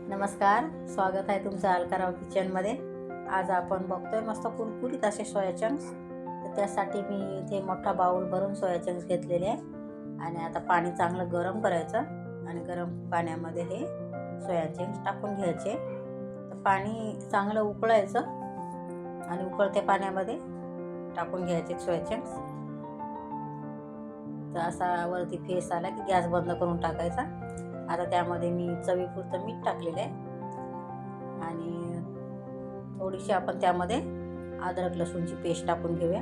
नमस्कार, स्वागत आहे तुमचं अलकाराव किचनमध्ये. आज आपण बघतोय मस्त कुरकुरीत असे सोया चंक्स. तर त्यासाठी मी इथे मोठा बाउल भरून सोया चंक्स घेतलेले आहे आणि आता पाणी चांगलं गरम करायचं आणि गरम पाण्यामध्ये हे सोया चंक्स टाकून घ्यायचे. तर पाणी चांगलं उकळायचं आणि उकळत्या पाण्यामध्ये टाकून घ्यायचे सोया चंक्स. तर असा वरती फेस आला की गॅस बंद करून टाकायचा. आता त्यामध्ये मी चवीपुरतं मीठ टाकलेलं आहे आणि थोडीशी आपण त्यामध्ये अद्रक लसूणची पेस्ट टाकून घेऊया,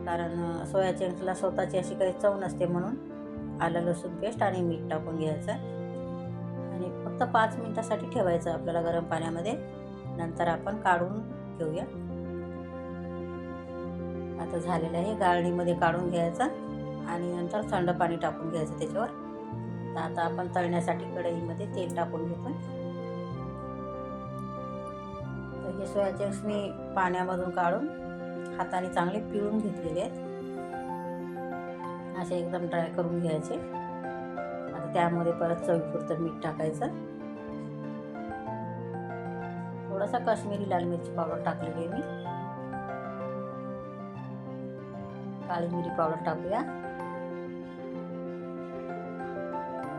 कारण सोया चंक्सला स्वतःची अशी काही चव नसते, म्हणून आलं लसूण पेस्ट आणि मीठ टाकून घ्यायचं आणि फक्त 5 मिनिटासाठी ठेवायचं आपल्याला गरम पाण्यामध्ये. नंतर आपण काढून घेऊया. आता झालेलं आहे, गाळणीमध्ये काढून घ्यायचं आणि नंतर थंड पाणी टाकून घ्यायचं त्याच्यावर. तर आता आपण तळण्यासाठी कढईमध्ये तेल टाकून घेतो. तर हे सोया चंक्स मी पाण्यामधून काढून हाताने चांगले पिळून घेतलेले आहेत. असे एकदम ड्राय करून घ्यायचे. आता त्यामध्ये परत चवीपुरतं मीठ टाकायचं. थोडासा काश्मीरी लाल मिरची पावडर टाकलेली आहे मी. काळी मिरी पावडर टाकूया.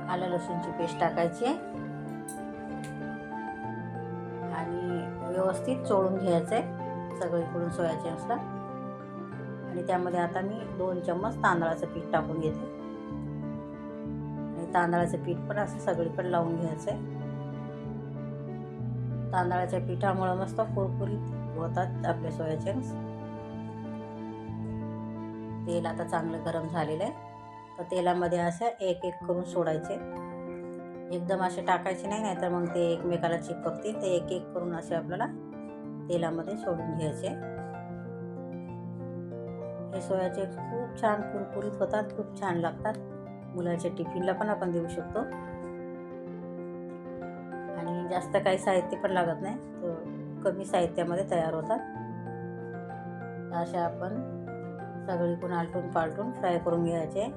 आलं लसूणची पेस्ट टाकायची आहे आणि व्यवस्थित चोळून घ्यायचं आहे सगळीकडून सोया चंक्सला. आणि त्यामध्ये आता मी 2 चम्मच तांदळाचं पीठ टाकून घेते आणि तांदळाचं पीठ पण असं सगळीकडे लावून घ्यायचं आहे. तांदळाच्या पिठामुळे मस्त कुरकुरीत होतात आपले सोया चंक्स. तेल आता चांगलं गरम झालेलं आहे. तर तेलामध्ये असं एक एक करून सोडायचे. एकदम असे टाकायचे नाही, नाहीतर मग ते एकमेकाला चिपकतील. ते एक एक करून असे आपल्याला तेलामध्ये सोडून घ्यायचे. हे सोया चंक्स खूप छान कुरकुरीत होतात, खूप छान लागतात. मुलाच्या टिफिनला पण आपण देऊ शकतो आणि जास्त काही साहित्य पण लागत नाही. तर कमी साहित्यामध्ये तयार होतात. असे आपण सगळीकडून आलटून पालटून फ्राय करून घ्यायचे.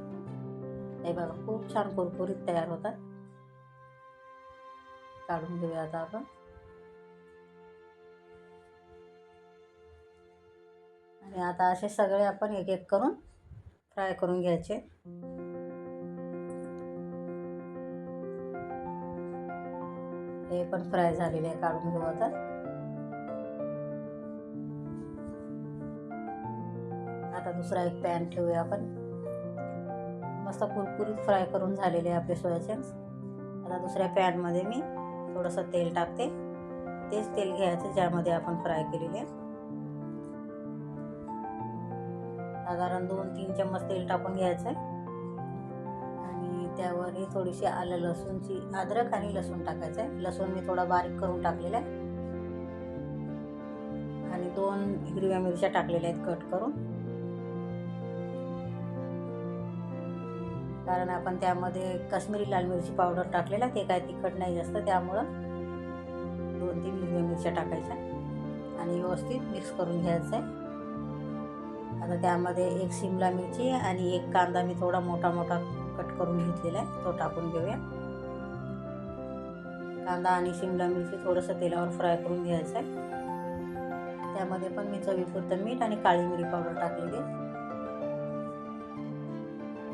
हे बघा, खूप छान कुरकुरीत तयार होतात. काढून घेऊया आता आपण. आणि आता असे सगळे आपण एक एक करून फ्राय करून घ्यायचे. हे पण फ्राय झालेले आहे, काढून घेऊ आता. आता दुसरा एक पॅन ठेवूया आपण. मस्त कुरकुरीत फ्राय करून झालेले आपले सोया चंक्स. आता दुसऱ्या पॅनमध्ये मी थोडंसं तेल टाकते. तेच तेल घ्यायचं ज्यामध्ये आपण फ्राय केलेले. साधारण 2-3 चम्मच तेल टाकून घ्यायचं आणि त्यावर थोडीशी आलं लसूणची अद्रक आणि लसूण टाकायचं आहे. लसूण मी थोडा बारीक करून टाकलेला आहे आणि 2 हिरव्या मिरच्या टाकलेल्या आहेत कट करून, कारण आपण त्यामध्ये काश्मीरी लाल मिरची पावडर टाकलेला. ते काय तिखट नाही जास्त, त्यामुळं 2-3 हिरव्या मिरच्या टाकायच्या आणि व्यवस्थित मिक्स करून घ्यायचं आहे. आता त्यामध्ये 1 शिमला मिरची आणि 1 कांदा मी थोडा मोठा मोठा कट करून घेतलेला आहे, तो टाकून घेऊया. कांदा आणि शिमला मिरची थोडंसं तेलावर फ्राय करून घ्यायचं आहे. त्यामध्ये पण मी चवीपुरतं मीठ आणि काळी मिरी पावडर टाकलेली.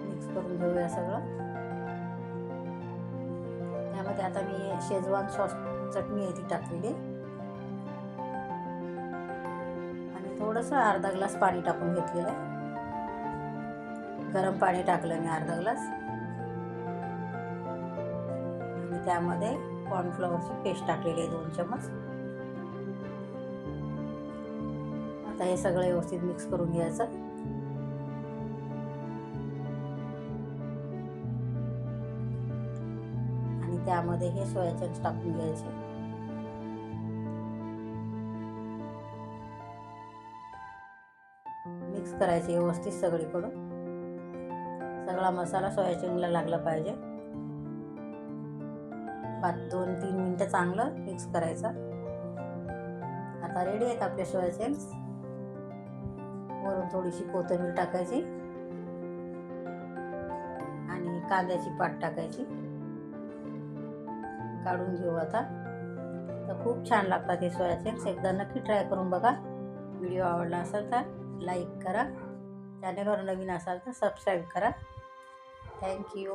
मिक्स करून घेऊया सगळं. त्यामध्ये आता मी शेजवान सॉस चटणी आहे ती टाकलेली आणि थोडंसं अर्धा ग्लास पाणी टाकून घेतलेलं आहे. गरम पाणी टाकलं मी अर्धा ग्लास आणि त्यामध्ये कॉर्नफ्लॉवरची पेस्ट टाकलेली आहे 2 चम्मच. आता हे सगळं व्यवस्थित मिक्स करून घ्यायचं आणि त्यामध्ये हे सोया चंक्स टाकून घ्यायचे. मिक्स करायचे व्यवस्थित सगळीकडून. सगळा मसाला सोया चंक्सला लागला पाहिजे. 2-3 मिनिटं चांगलं मिक्स करायचं. आता रेडी आहेत आपले सोया चंक्स. वरून थोडीशी कोथिंबीर टाकायची आणि कांद्याची पात टाकायची. काढून घेऊ आता. तर खूप छान लागतात हे सोया चंक्स. एकदा नक्की ट्राय करून बघा. व्हिडिओ आवडला असेल तर लाईक करा. चॅनलवर नवीन असाल तर सबस्क्राईब करा. थँक्यू.